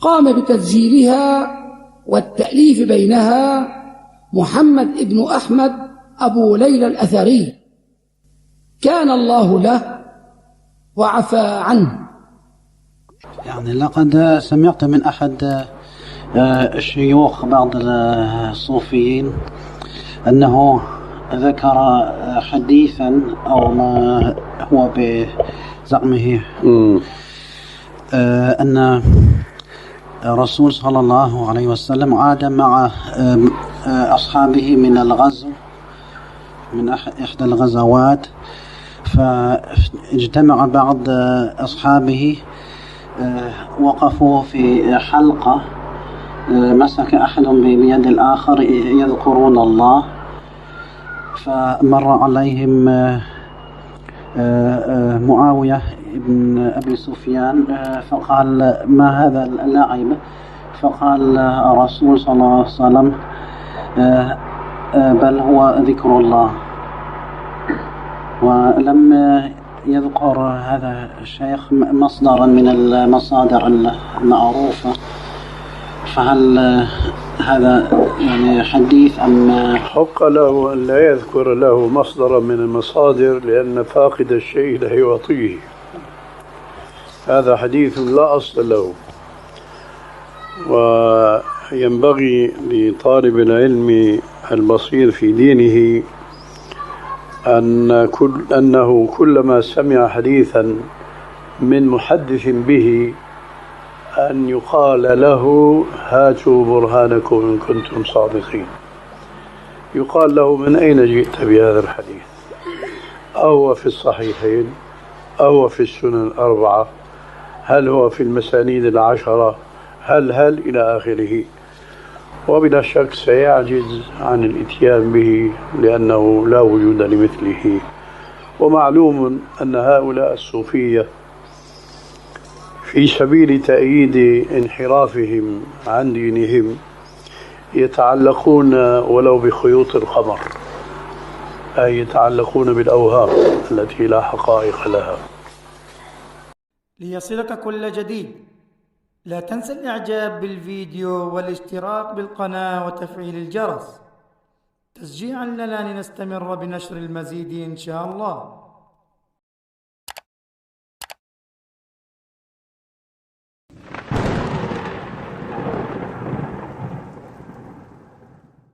قام بتسجيلها والتأليف بينها محمد بن أحمد أبو ليلى الأثري، كان الله له وعفى عنه. يعني لقد سمعت من أحد الشيوخ بعض الصوفيين أنه ذكر حديثا أو ما هو بزعمه أن الرسول صلى الله عليه وسلم عاد مع أصحابه من الغزو، من إحدى الغزوات، فاجتمع بعض أصحابه، وقفوا في حلقة، مسك أحدهم بيد الآخر يذكرون الله، فمر عليهم معاوية بن أبي سفيان فقال: ما هذا اللعب؟ فقال الرسول صلى الله عليه وسلم: بل هو ذكر الله. ولم يذكر هذا الشيخ مصدرا من المصادر المعروفة، فهل هذا يعني حديث أم؟ حق له أن لا يذكر له مصدرا من المصادر، لأن فاقد الشيء لا يعطيه. هذا حديث لا أصل له، وينبغي لطالب العلم البصير في دينه أنه كلما سمع حديثا من محدث به أن يقال له: هاتوا برهانكم إن كنتم صادقين. يقال له: من أين جئت بهذا الحديث؟ أهو في الصحيحين؟ أهو في السنن الأربعة؟ هل هو في المسانيد 10؟ هل إلى آخره. وبلا شك سيعجز عن الإتيان به لأنه لا وجود لمثله. ومعلوم أن هؤلاء الصوفية في سبيل تأييد انحرافهم عن دينهم يتعلقون ولو بخيوط القمر، أي يتعلقون بالأوهام التي لا حقائق لها. ليصلك كل جديد لا تنسى الإعجاب بالفيديو والاشتراك بالقناة وتفعيل الجرس تشجيعا لنا لنستمر بنشر المزيد إن شاء الله.